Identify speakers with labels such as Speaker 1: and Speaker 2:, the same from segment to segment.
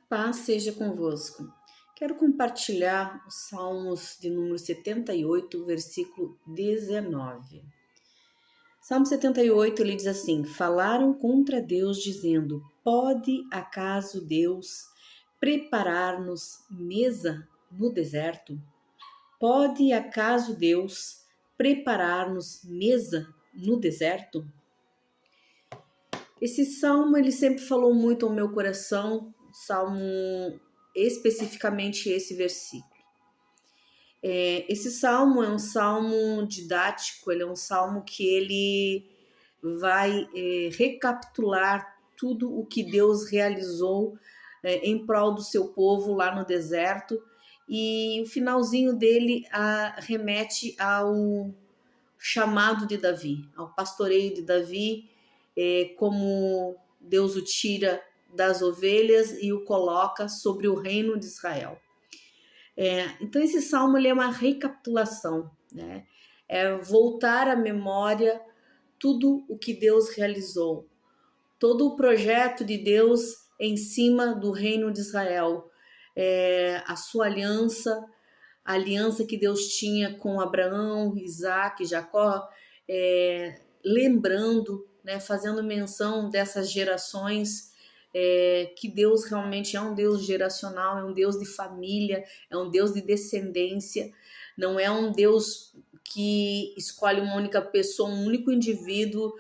Speaker 1: Paz seja convosco. Quero compartilhar os Salmos de número 78, versículo 19. Salmo 78, ele diz assim: Falaram contra Deus, dizendo: Pode acaso Deus preparar-nos mesa no deserto? Pode acaso Deus preparar-nos mesa no deserto? Esse salmo ele sempre falou muito ao meu coração, salmo especificamente esse versículo. Esse salmo é um salmo didático, ele é um salmo que ele vai recapitular tudo o que Deus realizou em prol do seu povo lá no deserto, e o finalzinho dele remete ao chamado de Davi, ao pastoreio de Davi, como Deus o tira das ovelhas e o coloca sobre o reino de Israel. Então esse salmo ele é uma recapitulação, né? É voltar à memória tudo o que Deus realizou, todo o projeto de Deus em cima do reino de Israel, a sua aliança, a aliança que Deus tinha com Abraão, Isaac, Jacó, lembrando, né, fazendo menção dessas gerações, que Deus realmente é um Deus geracional, é um Deus de família, é um Deus de descendência, não é um Deus que escolhe uma única pessoa, um único indivíduo,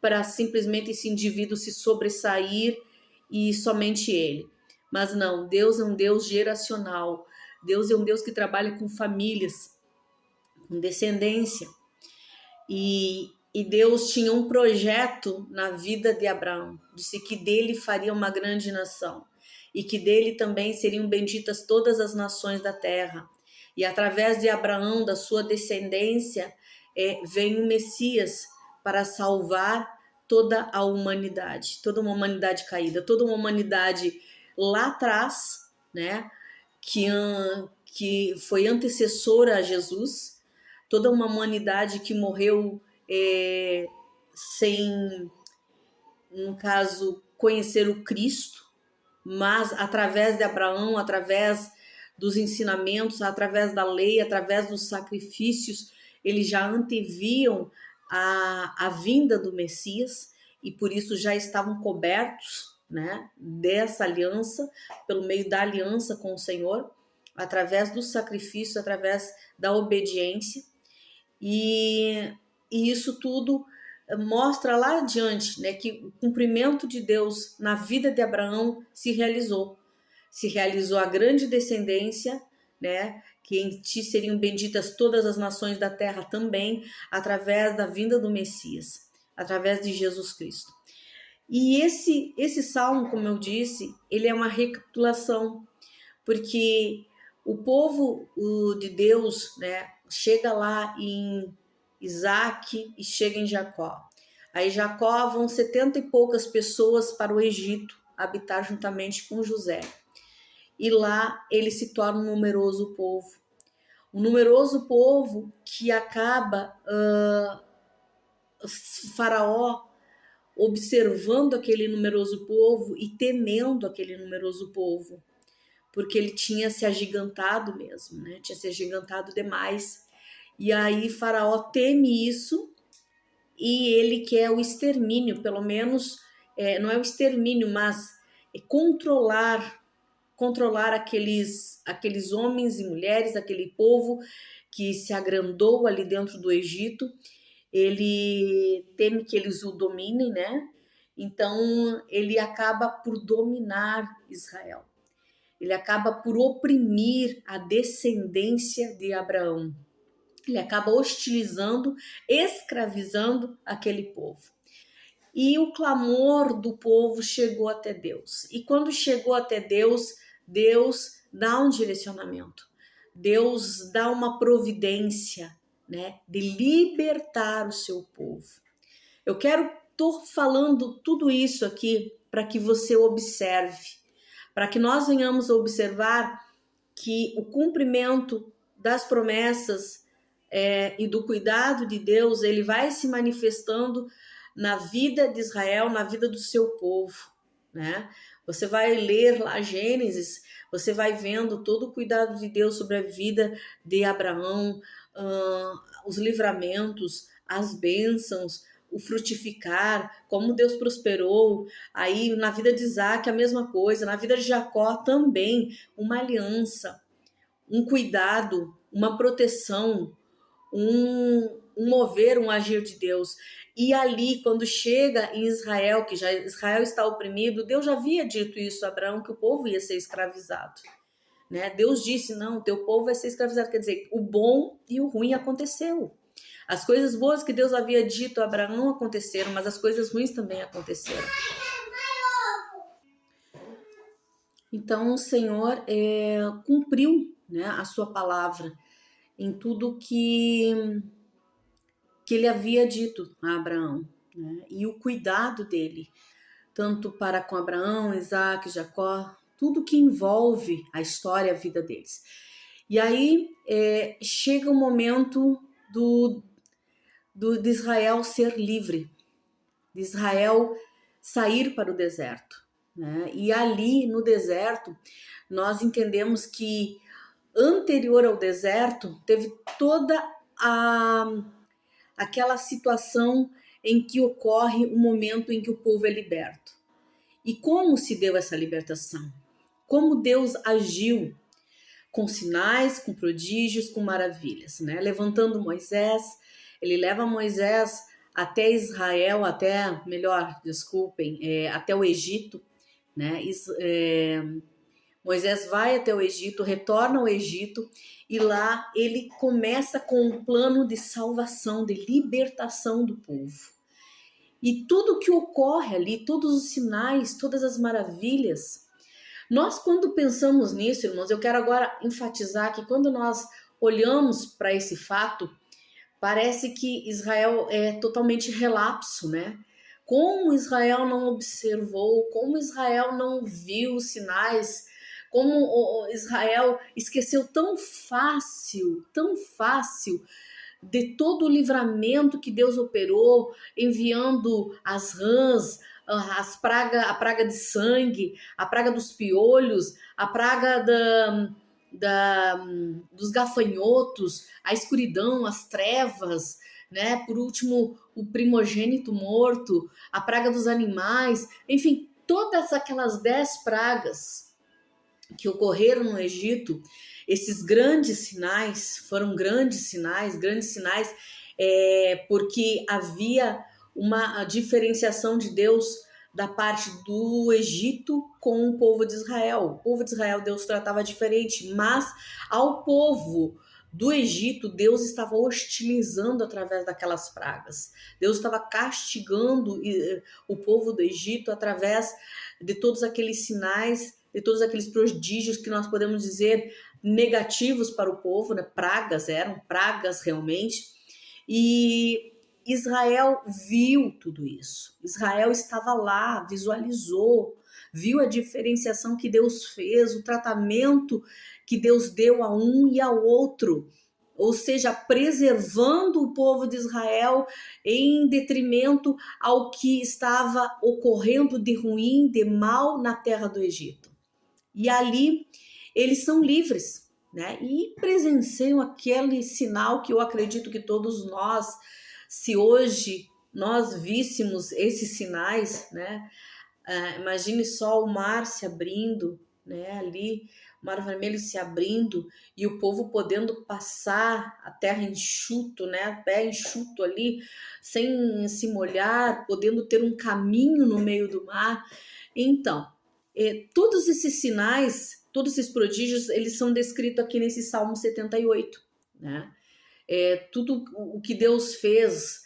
Speaker 1: para simplesmente esse indivíduo se sobressair e somente ele. Mas não, Deus é um Deus geracional, Deus é um Deus que trabalha com famílias, com descendência. E Deus tinha um projeto na vida de Abraão. Disse que dele faria uma grande nação. E que dele também seriam benditas todas as nações da terra. E através de Abraão, da sua descendência, vem o Messias para salvar toda a humanidade. Toda uma humanidade caída. Toda uma humanidade lá atrás, né? Que foi antecessora a Jesus, toda uma humanidade que morreu sem, no caso, conhecer o Cristo, mas através de Abraão, através dos ensinamentos, através da lei, através dos sacrifícios, eles já anteviam a vinda do Messias e por isso já estavam cobertos, né, dessa aliança, pelo meio da aliança com o Senhor, através do sacrifício, através da obediência, e isso tudo mostra lá adiante, né, que o cumprimento de Deus na vida de Abraão se realizou a grande descendência, né, que em ti seriam benditas todas as nações da terra também, através da vinda do Messias, através de Jesus Cristo. E esse salmo, como eu disse, ele é uma recapitulação, porque o povo de Deus, né, chega lá em Isaac e chega em Jacó. Aí Jacó vão 70 e poucas pessoas para o Egito habitar juntamente com José. E lá ele se torna um numeroso povo. Um numeroso povo que acaba Faraó observando aquele numeroso povo e temendo aquele numeroso povo, porque ele tinha se agigantado mesmo, né? Tinha se agigantado demais. E aí Faraó teme isso e ele quer o extermínio, pelo menos, não é o extermínio, mas controlar aqueles homens e mulheres, aquele povo que se agrandou ali dentro do Egito. Ele teme que eles o dominem, né? Então ele acaba por dominar Israel. Ele acaba por oprimir a descendência de Abraão. Ele acaba hostilizando, escravizando aquele povo. E o clamor do povo chegou até Deus. E quando chegou até Deus, Deus dá um direcionamento. Deus dá uma providência, né, de libertar o seu povo. Estou falando tudo isso aqui para que você observe, para que nós venhamos a observar que o cumprimento das promessas e do cuidado de Deus, ele vai se manifestando na vida de Israel, na vida do seu povo, né? Você vai ler lá Gênesis, você vai vendo todo o cuidado de Deus sobre a vida de Abraão, os livramentos, as bênçãos, o frutificar, como Deus prosperou. Aí na vida de Isaac a mesma coisa, na vida de Jacó também, uma aliança, um cuidado, uma proteção, um mover, um agir de Deus. E ali, quando chega em Israel, que já Israel está oprimido, Deus já havia dito isso a Abraão, que o povo ia ser escravizado. Né? Deus disse, não, teu povo vai ser escravizado. Quer dizer, o bom e o ruim aconteceu. As coisas boas que Deus havia dito a Abraão aconteceram, mas as coisas ruins também aconteceram. Então o Senhor cumpriu, né, a sua palavra em tudo que ele havia dito a Abraão, né? E o cuidado dele, tanto para com Abraão, Isaac, Jacó, tudo que envolve a história, a vida deles. E aí chega o momento de Israel ser livre, de Israel sair para o deserto, né? E ali no deserto, nós entendemos que anterior ao deserto, teve toda aquela situação em que ocorre o momento em que o povo é liberto. E como se deu essa libertação? Como Deus agiu com sinais, com prodígios, com maravilhas, né? Levantando Moisés, ele leva Moisés até Israel, até o Egito, né? Moisés vai até o Egito, retorna ao Egito e lá ele começa com um plano de salvação, de libertação do povo. E tudo que ocorre ali, todos os sinais, todas as maravilhas, nós quando pensamos nisso, irmãos, eu quero agora enfatizar que quando nós olhamos para esse fato, parece que Israel é totalmente relapso, né? Como Israel não observou, como Israel não viu os sinais, como Israel esqueceu tão fácil de todo o livramento que Deus operou, enviando as rãs, a praga de sangue, a praga dos piolhos, a praga dos gafanhotos, a escuridão, as trevas, né? Por último, o primogênito morto, a praga dos animais, enfim, todas aquelas 10 pragas que ocorreram no Egito, esses grandes sinais, foram grandes sinais, porque havia uma diferenciação de Deus da parte do Egito com o povo de Israel. O povo de Israel Deus tratava diferente, mas ao povo do Egito Deus estava hostilizando através daquelas pragas. Deus estava castigando o povo do Egito através de todos aqueles sinais, de todos aqueles prodígios que nós podemos dizer negativos para o povo, né? Eram pragas realmente. E Israel viu tudo isso. Israel estava lá, visualizou, viu a diferenciação que Deus fez, o tratamento que Deus deu a um e ao outro, ou seja, preservando o povo de Israel em detrimento ao que estava ocorrendo de ruim, de mal na terra do Egito. E ali eles são livres, né? E presenciam aquele sinal que eu acredito que todos nós, se hoje nós víssemos esses sinais, né? Imagine só o mar se abrindo, né? Ali, o Mar Vermelho se abrindo e o povo podendo passar a terra enxuto, né? Pé enxuto ali, sem se molhar, podendo ter um caminho no meio do mar. Então, todos esses sinais, todos esses prodígios, eles são descritos aqui nesse Salmo 78, né? Tudo o que Deus fez,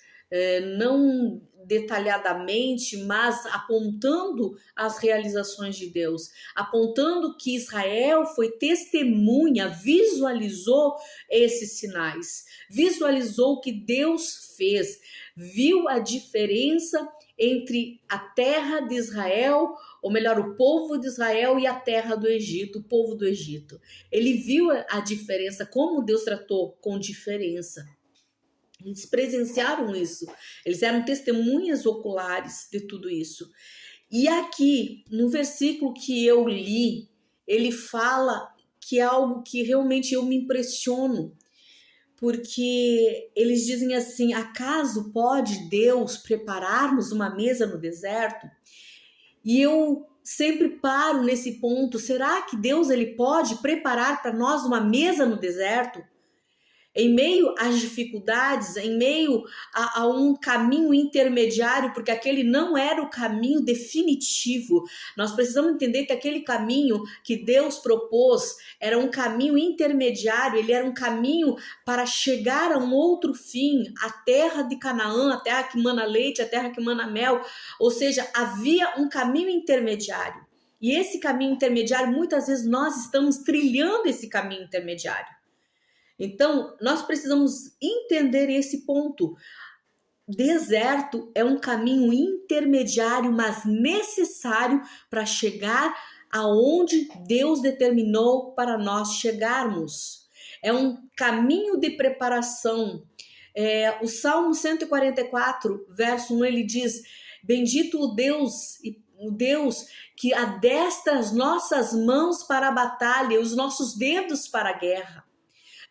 Speaker 1: não detalhadamente, mas apontando as realizações de Deus, apontando que Israel foi testemunha, visualizou esses sinais, visualizou o que Deus fez, viu a diferença entre a terra de Israel, ou melhor, o povo de Israel e a terra do Egito, o povo do Egito. Ele viu a diferença, como Deus tratou com diferença. Eles presenciaram isso, eles eram testemunhas oculares de tudo isso. E aqui, no versículo que eu li, ele fala que é algo que realmente eu me impressiono, porque eles dizem assim: acaso pode Deus preparar-nos uma mesa no deserto? E eu sempre paro nesse ponto: será que Deus ele pode preparar para nós uma mesa no deserto? Em meio às dificuldades, em meio a um caminho intermediário, porque aquele não era o caminho definitivo. Nós precisamos entender que aquele caminho que Deus propôs era um caminho intermediário, ele era um caminho para chegar a um outro fim, a terra de Canaã, a terra que mana leite, a terra que mana mel. Ou seja, havia um caminho intermediário. E esse caminho intermediário, muitas vezes nós estamos trilhando esse caminho intermediário. Então, nós precisamos entender esse ponto. Deserto é um caminho intermediário, mas necessário para chegar aonde Deus determinou para nós chegarmos. É um caminho de preparação. O Salmo 144, verso 1, ele diz: bendito o Deus que adestra as nossas mãos para a batalha e os nossos dedos para a guerra.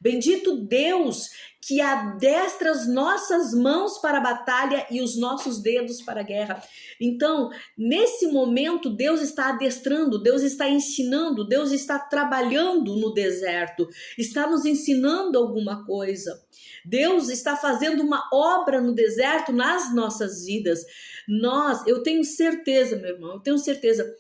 Speaker 1: Bendito Deus que adestra as nossas mãos para a batalha e os nossos dedos para a guerra. Então, nesse momento, Deus está adestrando, Deus está ensinando, Deus está trabalhando no deserto, está nos ensinando alguma coisa. Deus está fazendo uma obra no deserto nas nossas vidas. Eu tenho certeza, meu irmão, eu tenho certeza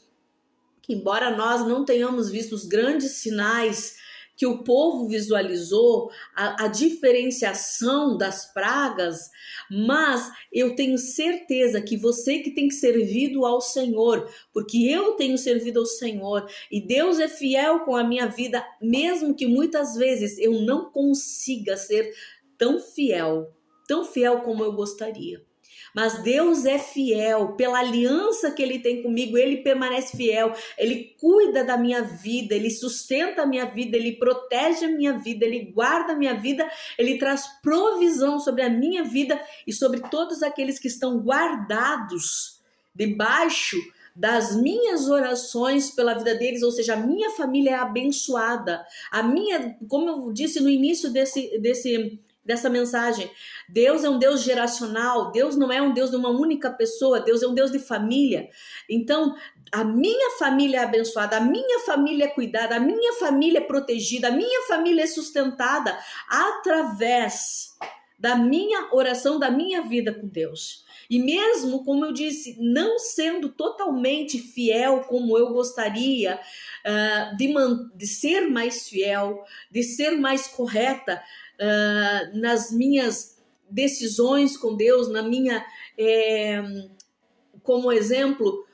Speaker 1: que embora nós não tenhamos visto os grandes sinais que o povo visualizou, a diferenciação das pragas, mas eu tenho certeza que você que tem servido ao Senhor, porque eu tenho servido ao Senhor, e Deus é fiel com a minha vida, mesmo que muitas vezes eu não consiga ser tão fiel como eu gostaria. Mas Deus é fiel, pela aliança que Ele tem comigo, Ele permanece fiel, Ele cuida da minha vida, Ele sustenta a minha vida, Ele protege a minha vida, Ele guarda a minha vida, Ele traz provisão sobre a minha vida e sobre todos aqueles que estão guardados debaixo das minhas orações pela vida deles, ou seja, a minha família é abençoada, como eu disse no início dessa mensagem, Deus é um Deus geracional, Deus não é um Deus de uma única pessoa, Deus é um Deus de família. Então, a minha família é abençoada, a minha família é cuidada, a minha família é protegida, a minha família é sustentada através da minha oração, da minha vida com Deus. E mesmo, como eu disse, não sendo totalmente fiel como eu gostaria, de ser mais fiel, de ser mais correta, nas minhas decisões com Deus, como exemplo,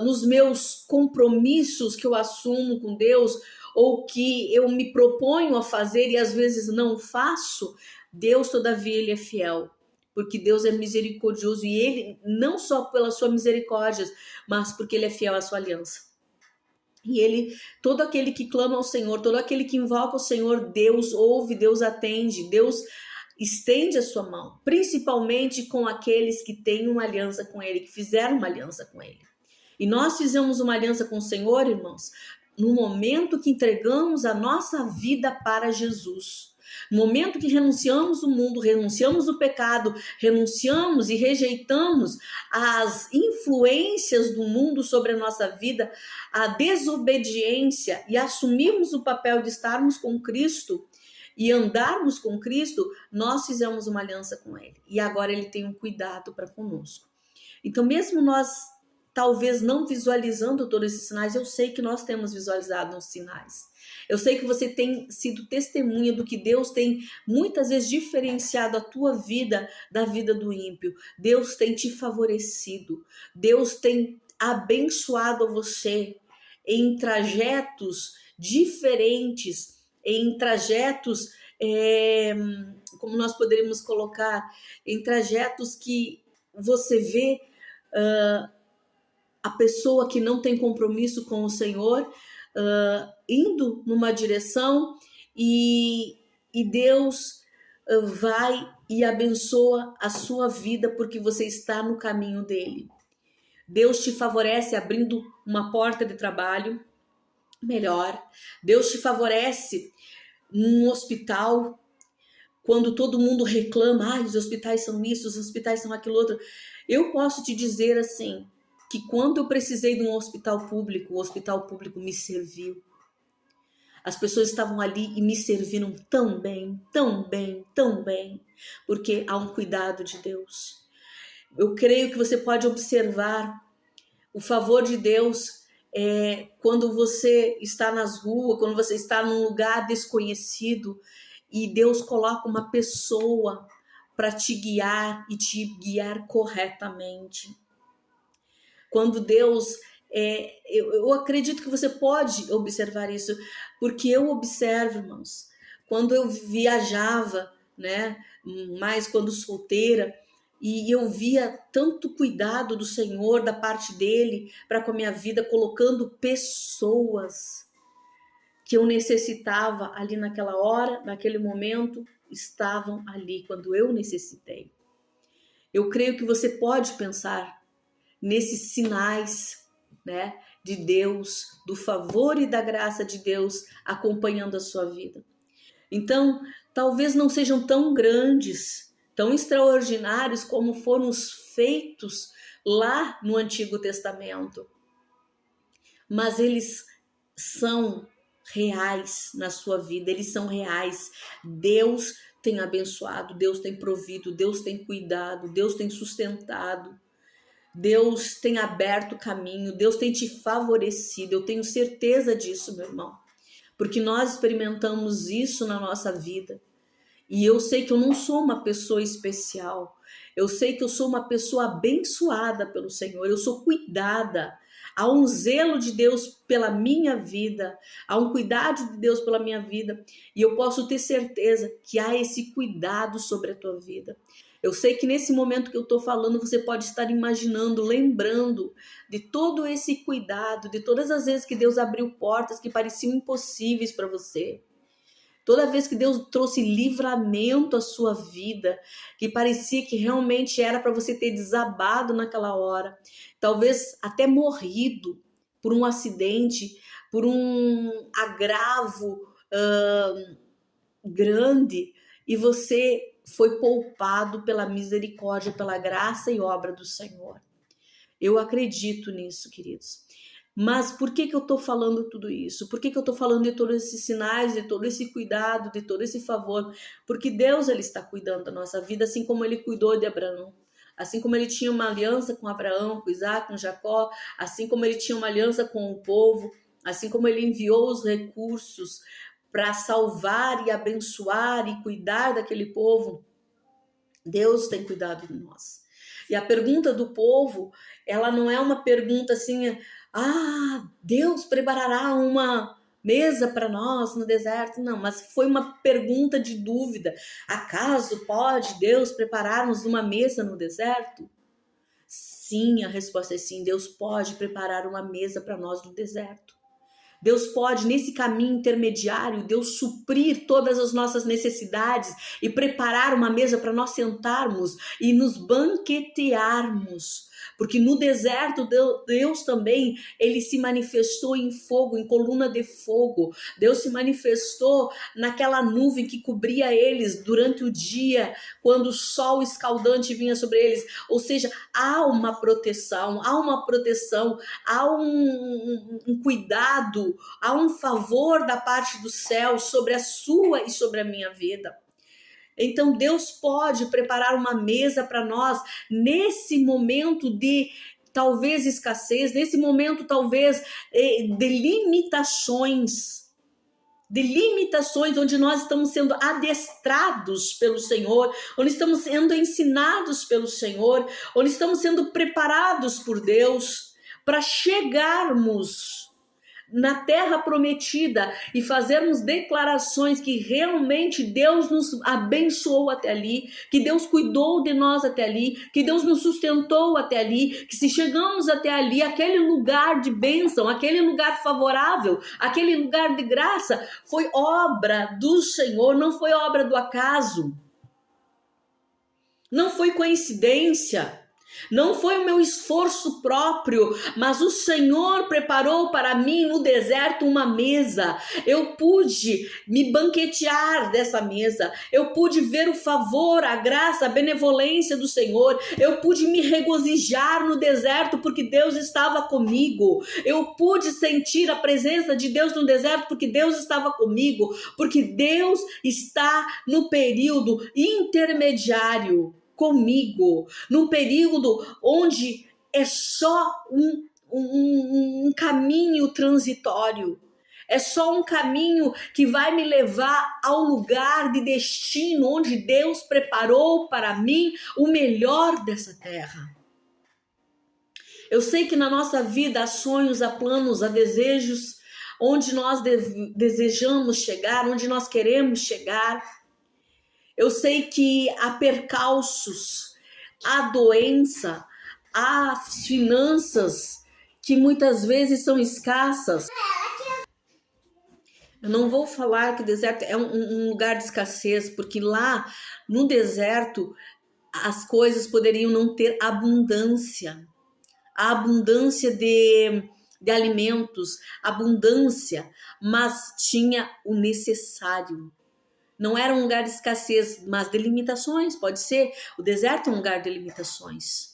Speaker 1: nos meus compromissos que eu assumo com Deus, ou que eu me proponho a fazer e às vezes não faço, Deus, todavia, Ele é fiel. Porque Deus é misericordioso e Ele, não só pela sua misericórdia, mas porque Ele é fiel à sua aliança. E Ele, todo aquele que clama ao Senhor, todo aquele que invoca o Senhor, Deus ouve, Deus atende, Deus estende a sua mão, principalmente com aqueles que têm uma aliança com Ele, que fizeram uma aliança com Ele. E nós fizemos uma aliança com o Senhor, irmãos, no momento que entregamos a nossa vida para Jesus. No momento que renunciamos o mundo, renunciamos o pecado, renunciamos e rejeitamos as influências do mundo sobre a nossa vida, a desobediência, e assumimos o papel de estarmos com Cristo e andarmos com Cristo, nós fizemos uma aliança com Ele. E agora Ele tem um cuidado para conosco. Então, mesmo nós talvez não visualizando todos esses sinais, eu sei que nós temos visualizado os sinais. Eu sei que você tem sido testemunha do que Deus tem muitas vezes diferenciado a tua vida da vida do ímpio. Deus tem te favorecido. Deus tem abençoado você em trajetos diferentes, em trajetos, como nós poderíamos colocar, em trajetos que você vê a pessoa que não tem compromisso com o Senhor indo numa direção e Deus vai e abençoa a sua vida porque você está no caminho dele. Deus te favorece abrindo uma porta de trabalho melhor. Deus te favorece num hospital, quando todo mundo reclama, os hospitais são isso, os hospitais são aquilo outro. Eu posso te dizer assim, que quando eu precisei de um hospital público, o hospital público me serviu. As pessoas estavam ali e me serviram tão bem, tão bem, tão bem, porque há um cuidado de Deus. Eu creio que você pode observar o favor de Deus quando você está nas ruas, quando você está num lugar desconhecido e Deus coloca uma pessoa para te guiar e te guiar corretamente. Quando Deus... eu acredito que você pode observar isso, porque eu observo, irmãos, quando eu viajava, né, mais quando solteira, e eu via tanto cuidado do Senhor, da parte dele, para com a minha vida, colocando pessoas que eu necessitava ali naquela hora, naquele momento, estavam ali quando eu necessitei. Eu creio que você pode pensar nesses sinais, né, de Deus, do favor e da graça de Deus acompanhando a sua vida. Então, talvez não sejam tão grandes, tão extraordinários como foram os feitos lá no Antigo Testamento, mas eles são reais na sua vida, eles são reais. Deus tem abençoado, Deus tem provido, Deus tem cuidado, Deus tem sustentado. Deus tem aberto o caminho, Deus tem te favorecido, eu tenho certeza disso, meu irmão, porque nós experimentamos isso na nossa vida. E eu sei que eu não sou uma pessoa especial, eu sei que eu sou uma pessoa abençoada pelo Senhor, eu sou cuidada. Há um zelo de Deus pela minha vida, há um cuidado de Deus pela minha vida, e eu posso ter certeza que há esse cuidado sobre a tua vida. Eu sei que nesse momento que eu estou falando, você pode estar imaginando, lembrando de todo esse cuidado, de todas as vezes que Deus abriu portas que pareciam impossíveis para você. Toda vez que Deus trouxe livramento à sua vida, que parecia que realmente era para você ter desabado naquela hora, talvez até morrido por um acidente, por um agravo grande, e você foi poupado pela misericórdia, pela graça e obra do Senhor. Eu acredito nisso, queridos. Mas por que eu estou falando tudo isso? Por que eu estou falando de todos esses sinais, de todo esse cuidado, de todo esse favor? Porque Deus, ele está cuidando da nossa vida, assim como ele cuidou de Abraão. Assim como ele tinha uma aliança com Abraão, com Isaac, com Jacó, assim como ele tinha uma aliança com o povo, assim como ele enviou os recursos para salvar e abençoar e cuidar daquele povo, Deus tem cuidado de nós. E a pergunta do povo, ela não é uma pergunta assim, Deus preparará uma mesa para nós no deserto? Não, mas foi uma pergunta de dúvida. Acaso pode Deus preparar-nos uma mesa no deserto? Sim, a resposta é sim, Deus pode preparar uma mesa para nós no deserto. Deus pode, nesse caminho intermediário, Deus suprir todas as nossas necessidades e preparar uma mesa para nós sentarmos e nos banquetearmos. Porque no deserto, Deus também, ele se manifestou em fogo, em coluna de fogo. Deus se manifestou naquela nuvem que cobria eles durante o dia, quando o sol escaldante vinha sobre eles. Ou seja, há uma proteção, há um cuidado, há um favor da parte do céu sobre a sua e sobre a minha vida. Então Deus pode preparar uma mesa para nós nesse momento de talvez escassez, nesse momento talvez de limitações onde nós estamos sendo adestrados pelo Senhor, onde estamos sendo ensinados pelo Senhor, onde estamos sendo preparados por Deus para chegarmos na terra prometida e fazermos declarações que realmente Deus nos abençoou até ali, que Deus cuidou de nós até ali, que Deus nos sustentou até ali, que se chegamos até ali, aquele lugar de bênção, aquele lugar favorável, aquele lugar de graça, foi obra do Senhor, não foi obra do acaso, não foi coincidência. Não foi o meu esforço próprio, mas o Senhor preparou para mim no deserto uma mesa. Eu pude me banquetear dessa mesa. Eu pude ver o favor, a graça, a benevolência do Senhor. Eu pude me regozijar no deserto porque Deus estava comigo. Eu pude sentir a presença de Deus no deserto porque Deus estava comigo. Porque Deus está no período intermediário comigo, num período onde é só um caminho transitório, é só um caminho que vai me levar ao lugar de destino onde Deus preparou para mim o melhor dessa terra. Eu sei que na nossa vida há sonhos, há planos, há desejos, onde nós desejamos chegar, onde nós queremos chegar. Eu sei que há percalços, há doença, há finanças que muitas vezes são escassas. Eu não vou falar que o deserto é um lugar de escassez, porque lá no deserto as coisas poderiam não ter abundância. A abundância de alimentos, abundância, mas tinha o necessário. Não era um lugar de escassez, mas de limitações, pode ser. O deserto é um lugar de limitações.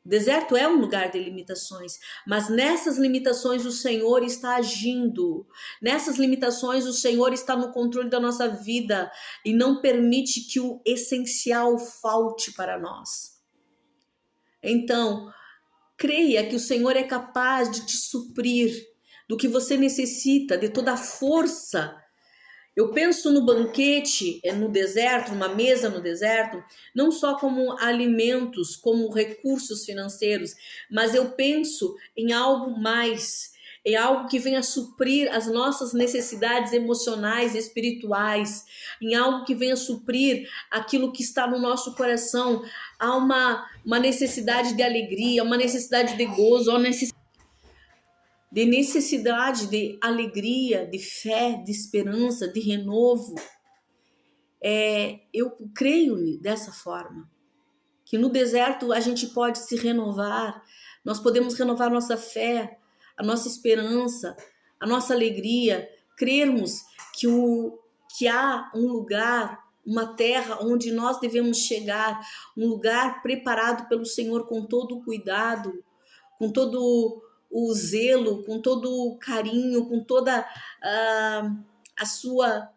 Speaker 1: O deserto é um lugar de limitações, mas nessas limitações o Senhor está agindo. Nessas limitações o Senhor está no controle da nossa vida e não permite que o essencial falte para nós. Então, creia que o Senhor é capaz de te suprir do que você necessita, de toda a força. Eu penso no banquete no deserto, numa mesa no deserto, não só como alimentos, como recursos financeiros, mas eu penso em algo mais, em algo que venha suprir as nossas necessidades emocionais, espirituais, em algo que venha suprir aquilo que está no nosso coração. Há uma necessidade de alegria, uma necessidade de gozo, uma necessidade de alegria, de fé, de esperança, de renovo. Eu creio dessa forma, que no deserto a gente pode se renovar, nós podemos renovar nossa fé, a nossa esperança, a nossa alegria, crermos que há um lugar, uma terra onde nós devemos chegar, um lugar preparado pelo Senhor com todo o cuidado, com todo o zelo, com todo o carinho, com toda a sua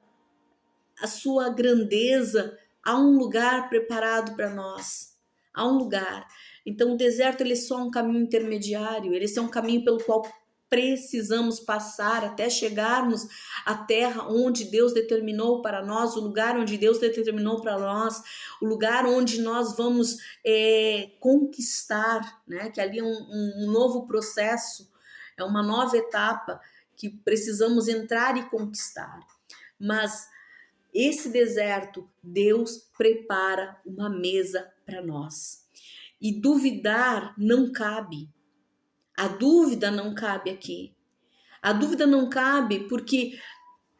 Speaker 1: grandeza. Há um lugar preparado para nós. Há um lugar. Então o deserto ele é só um caminho intermediário, ele é só um caminho pelo qual precisamos passar até chegarmos à terra onde Deus determinou para nós, o lugar onde Deus determinou para nós, o lugar onde nós vamos conquistar, né? Que ali é um novo processo, é uma nova etapa que precisamos entrar e conquistar. Mas esse deserto, Deus prepara uma mesa para nós. E duvidar não cabe. A dúvida não cabe aqui. A dúvida não cabe porque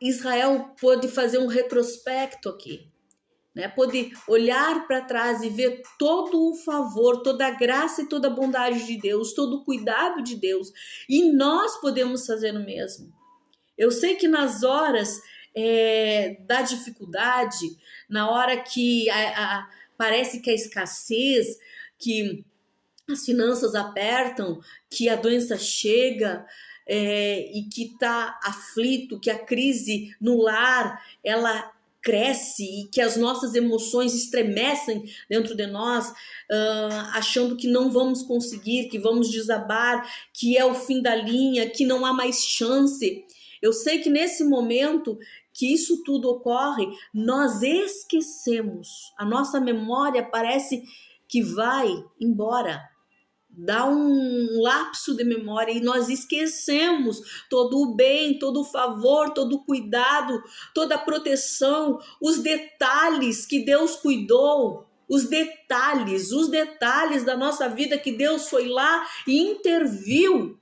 Speaker 1: Israel pôde fazer um retrospecto aqui, né? Pôde olhar para trás e ver todo o favor, toda a graça e toda a bondade de Deus, todo o cuidado de Deus. E nós podemos fazer o mesmo. Eu sei que nas horas da dificuldade, na hora que parece que a escassez, que as finanças apertam, que a doença chega e que está aflito, que a crise no lar ela cresce e que as nossas emoções estremecem dentro de nós, achando que não vamos conseguir, que vamos desabar, que é o fim da linha, que não há mais chance. Eu sei que nesse momento que isso tudo ocorre, nós esquecemos, a nossa memória parece que vai embora. Dá um lapso de memória e nós esquecemos todo o bem, todo o favor, todo o cuidado, toda a proteção, os detalhes que Deus cuidou, os detalhes da nossa vida que Deus foi lá e interviu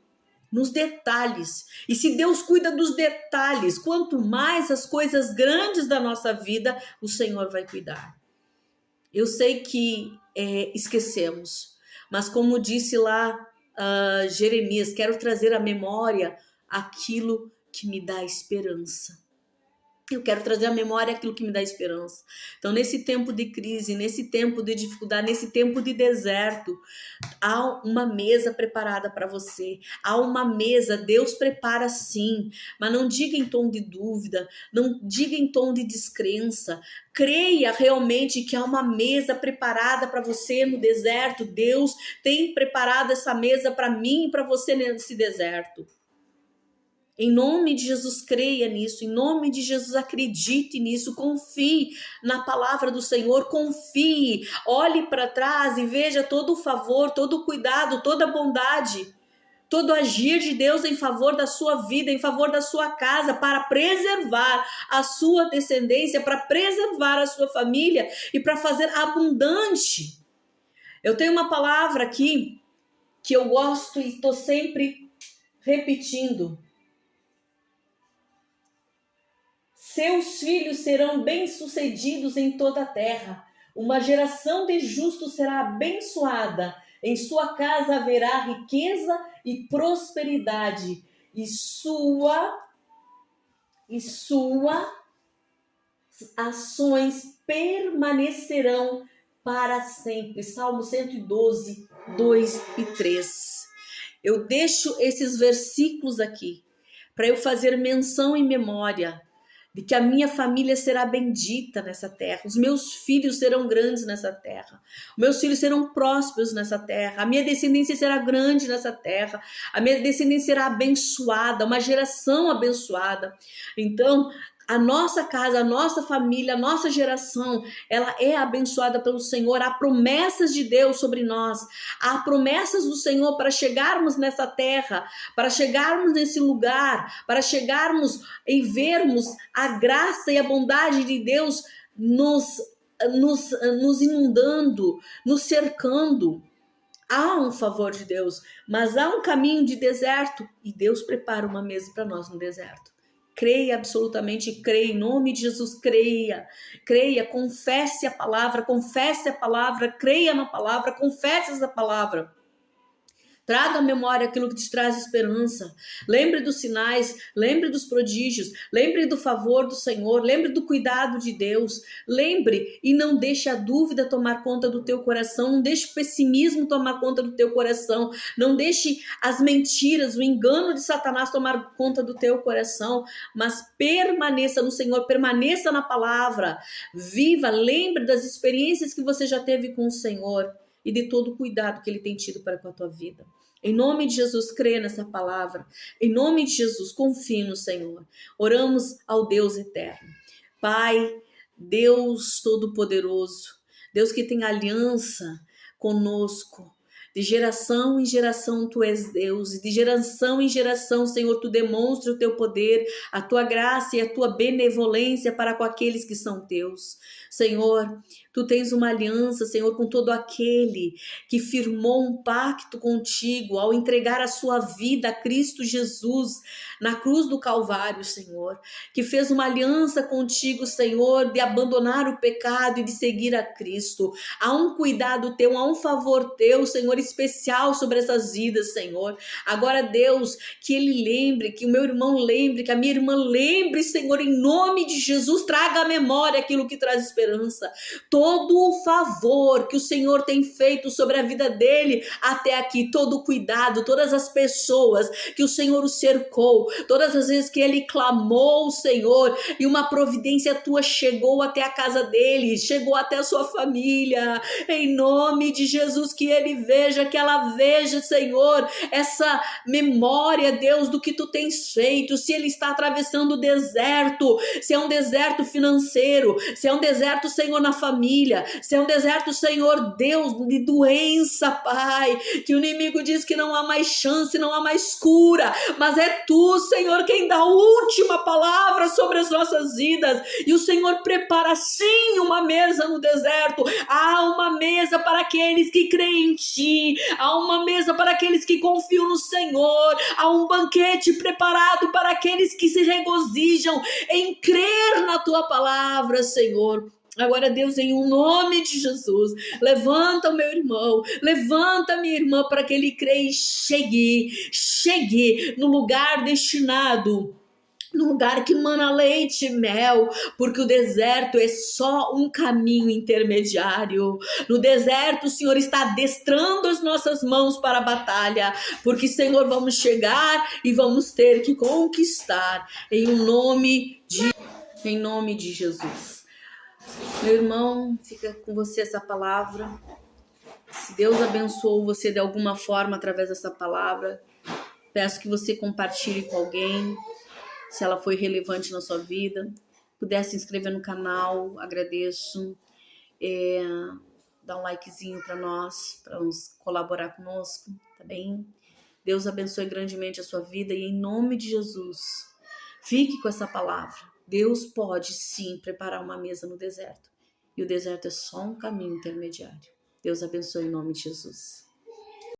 Speaker 1: nos detalhes. E se Deus cuida dos detalhes, quanto mais as coisas grandes da nossa vida, o Senhor vai cuidar. Eu sei que esquecemos. Mas como disse lá Jeremias, quero trazer à memória aquilo que me dá esperança. Eu quero trazer à memória aquilo que me dá esperança. Então, nesse tempo de crise, nesse tempo de dificuldade, nesse tempo de deserto, há uma mesa preparada para você. Há uma mesa, Deus prepara sim, mas não diga em tom de dúvida, não diga em tom de descrença. Creia realmente que há uma mesa preparada para você no deserto. Deus tem preparado essa mesa para mim e para você nesse deserto. Em nome de Jesus, creia nisso. Em nome de Jesus, acredite nisso. Confie na palavra do Senhor. Confie. Olhe para trás e veja todo o favor, todo o cuidado, toda a bondade, todo o agir de Deus em favor da sua vida, em favor da sua casa, para preservar a sua descendência, para preservar a sua família e para fazer abundante. Eu tenho uma palavra aqui que eu gosto e estou sempre repetindo. Seus filhos serão bem-sucedidos em toda a terra. Uma geração de justos será abençoada. Em sua casa haverá riqueza e prosperidade. E suas ações permanecerão para sempre. Salmo 112, 2 e 3. Eu deixo esses versículos aqui para eu fazer menção em memória de que a minha família será bendita nessa terra, os meus filhos serão grandes nessa terra, os meus filhos serão prósperos nessa terra, a minha descendência será grande nessa terra, a minha descendência será abençoada, uma geração abençoada. Então, a nossa casa, a nossa família, a nossa geração, ela é abençoada pelo Senhor. Há promessas de Deus sobre nós. Há promessas do Senhor para chegarmos nessa terra, para chegarmos nesse lugar, para chegarmos e vermos a graça e a bondade de Deus nos inundando, nos cercando. Há um favor de Deus, mas há um caminho de deserto e Deus prepara uma mesa para nós no deserto. Creia absolutamente, creia, em nome de Jesus, creia, confesse a palavra, creia na palavra, confesse essa palavra. Traga à memória aquilo que te traz esperança. Lembre dos sinais, lembre dos prodígios, lembre do favor do Senhor, lembre do cuidado de Deus. Lembre e não deixe a dúvida tomar conta do teu coração, não deixe o pessimismo tomar conta do teu coração, não deixe as mentiras, o engano de Satanás tomar conta do teu coração, mas permaneça no Senhor, permaneça na palavra, viva, lembre das experiências que você já teve com o Senhor e de todo o cuidado que Ele tem tido para com a tua vida. Em nome de Jesus, creia nessa palavra. Em nome de Jesus, confie no Senhor. Oramos ao Deus eterno. Pai, Deus Todo-Poderoso, Deus que tem aliança conosco. De geração em geração tu és Deus, e de geração em geração, Senhor, tu demonstra o teu poder, a tua graça e a tua benevolência para com aqueles que são teus. Senhor, tu tens uma aliança, Senhor, com todo aquele que firmou um pacto contigo ao entregar a sua vida a Cristo Jesus na cruz do Calvário, Senhor, que fez uma aliança contigo, Senhor, de abandonar o pecado e de seguir a Cristo. Há um cuidado teu, há um favor teu, Senhor, especial sobre essas vidas, Senhor. Agora, Deus, que ele lembre, que o meu irmão lembre, que a minha irmã lembre, Senhor, em nome de Jesus, traga à memória aquilo que traz esperança. Todo o favor que o Senhor tem feito sobre a vida dele até aqui, todo o cuidado, todas as pessoas que o Senhor o cercou, todas as vezes que ele clamou, Senhor, e uma providência tua chegou até a casa dele, chegou até a sua família, em nome de Jesus, que ele veja, que ela veja, Senhor, essa memória, Deus, do que tu tens feito, se ele está atravessando o deserto, se é um deserto financeiro, se é um deserto, Senhor, na família, se é um deserto, Senhor, Deus, de doença, Pai, que o inimigo diz que não há mais chance, não há mais cura, mas é tu, Senhor, quem dá a última palavra sobre as nossas vidas, e o Senhor prepara sim uma mesa no deserto. Há uma mesa para aqueles que creem em ti, há uma mesa para aqueles que confiam no Senhor, há um banquete preparado para aqueles que se regozijam em crer na tua palavra, Senhor. Agora, Deus, em um nome de Jesus, levanta o meu irmão, levanta a minha irmã para que ele creia e chegue no lugar destinado, no lugar que mana leite e mel, porque o deserto é só um caminho intermediário. No deserto, o Senhor está adestrando as nossas mãos para a batalha, porque, Senhor, vamos chegar e vamos ter que conquistar em nome de Jesus. Meu irmão, fica com você essa palavra. Se Deus abençoou você de alguma forma através dessa palavra, peço que você compartilhe com alguém, se ela foi relevante na sua vida. Puder se inscrever no canal, agradeço. Dá um likezinho para nós colaborar conosco, tá bem? Deus abençoe grandemente a sua vida e em nome de Jesus, fique com essa palavra. Deus pode sim preparar uma mesa no deserto. E o deserto é só um caminho intermediário. Deus abençoe em nome de Jesus.